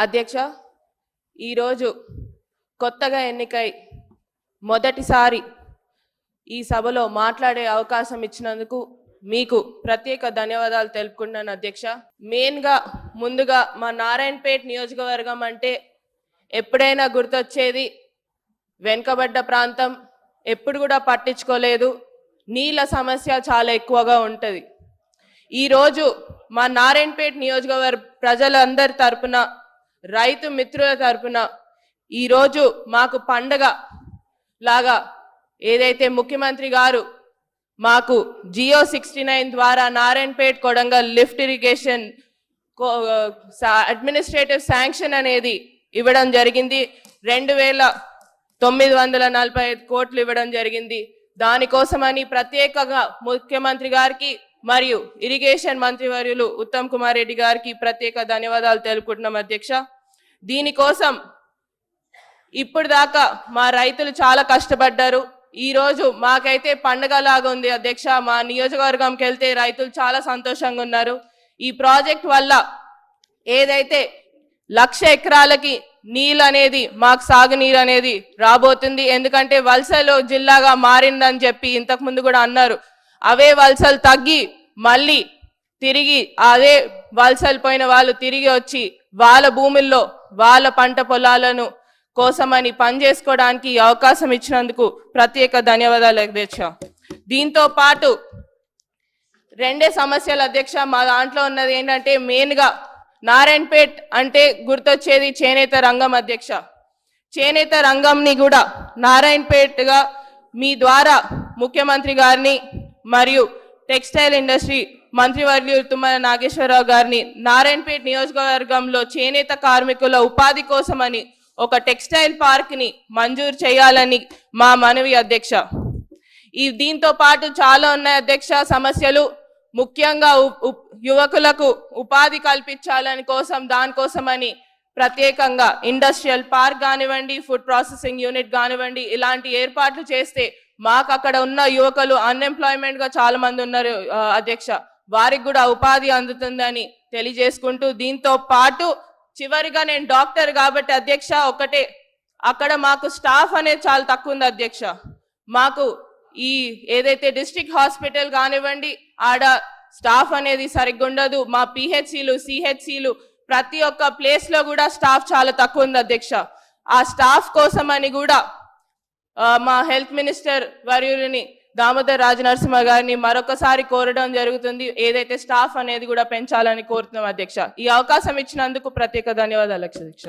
అధ్యక్ష, ఈరోజు కొత్తగా ఎన్నికై మొదటిసారి ఈ సభలో మాట్లాడే అవకాశం ఇచ్చినందుకు మీకు ప్రత్యేక ధన్యవాదాలు తెలుపుకుంటున్నాను అధ్యక్ష. ముందుగా మా నారాయణపేట్ నియోజకవర్గం అంటే ఎప్పుడైనా గుర్తొచ్చేది వెనుకబడ్డ ప్రాంతం, ఎప్పుడు కూడా పట్టించుకోలేదు, నీళ్ళ సమస్య చాలా ఎక్కువగా ఉంటుంది. ఈరోజు మా నారాయణపేట్ నియోజకవర్గ ప్రజలందరి తరపున, రైతు మిత్రుల తరపున ఈరోజు మాకు పండగ లాగా ఏదైతే ముఖ్యమంత్రి గారు మాకు జియో 69 ద్వారా Narayanpet Kodangal lift irrigation administrative sanction అనేది ఇవ్వడం జరిగింది. 2,945 కోట్లు ఇవ్వడం జరిగింది. దానికోసమని ప్రత్యేకంగా ముఖ్యమంత్రి గారికి మరియు ఇరిగేషన్ మంత్రివర్యులు ఉత్తమ్ కుమార్ రెడ్డి గారికి ప్రత్యేక ధన్యవాదాలు తెలుపుకుంటున్నాం అధ్యక్ష. దీనికోసం ఇప్పుడు దాకా మా రైతులు చాలా కష్టపడ్డారు. ఈ రోజు మాకైతే పండుగలాగా ఉంది అధ్యక్ష. మా నియోజకవర్గంకి వెళ్తే రైతులు చాలా సంతోషంగా ఉన్నారు. ఈ ప్రాజెక్ట్ వల్ల ఏదైతే 1,00,000 ఎకరాలకి నీళ్ళు అనేది, మాకు సాగునీరు అనేది రాబోతుంది. ఎందుకంటే వలసలో జిల్లాగా మారిందని చెప్పి ఇంతకు ముందు కూడా అన్నారు. అవే వలసలు తగ్గి మళ్ళీ తిరిగి అదే వలసలు పోయిన వాళ్ళు తిరిగి వచ్చి వాళ్ళ భూముల్లో వాళ్ళ పంట పొలాలను కోసమని పనిచేసుకోవడానికి అవకాశం ఇచ్చినందుకు ప్రత్యేక ధన్యవాదాలు అధ్యక్ష. దీంతో పాటు రెండే సమస్యలు అధ్యక్ష. మా దాంట్లో ఉన్నది ఏంటంటే మెయిన్గా నారాయణపేట్ అంటే గుర్తొచ్చేది చేనేత రంగం అధ్యక్ష. చేనేత రంగంని కూడా నారాయణపేట్గా మీ ద్వారా ముఖ్యమంత్రి గారిని మరియు టెక్స్టైల్ ఇండస్ట్రీ మంత్రివర్యులు తుమ్మల నాగేశ్వరరావు గారిని నారాయణపేట్ నియోజకవర్గంలో చేనేత కార్మికుల ఉపాధి కోసమని ఒక టెక్స్టైల్ పార్క్ ని మంజూరు చేయాలని మా మనవి అధ్యక్ష. దీంతో పాటు చాలా ఉన్నాయి అధ్యక్ష సమస్యలు. ముఖ్యంగా యువకులకు ఉపాధి కల్పించాలని దానికోసమని ప్రత్యేకంగా ఇండస్ట్రియల్ పార్క్ కానివ్వండి, ఫుడ్ ప్రాసెసింగ్ యూనిట్ కానివ్వండి, ఇలాంటి ఏర్పాట్లు చేస్తే మాకు అక్కడ ఉన్న యువకులు అన్ఎంప్లాయ్మెంట్ గా చాలా మంది ఉన్నారు అధ్యక్ష, వారికి కూడా ఉపాధి అందుతుందని తెలియజేసుకుంటూ, దీంతో పాటు చివరిగా నేను డాక్టర్ కాబట్టి అధ్యక్ష ఒకటే, అక్కడ మాకు స్టాఫ్ అనేది చాలా తక్కువ ఉంది అధ్యక్ష. మాకు ఈ ఏదైతే డిస్ట్రిక్ట్ హాస్పిటల్ కానివ్వండి ఆడ స్టాఫ్ అనేది సరిగ్గా ఉండదు. మా పిహెచ్సిలు సిహెచ్సిలు ప్రతి ఒక్క ప్లేస్ లో కూడా స్టాఫ్ చాలా తక్కువ ఉంది అధ్యక్ష. ఆ స్టాఫ్ కోసమని కూడా మా హెల్త్ మినిస్టర్ వర్యులని దామోదర్ రాజనరసింహ గారిని మరొకసారి కోరడం జరుగుతుంది. ఏదైతే స్టాఫ్ అనేది కూడా పెంచాలని కోరుతున్నాం అధ్యక్ష. ఈ అవకాశం ఇచ్చినందుకు ప్రత్యేక ధన్యవాదాలు అధ్యక్ష.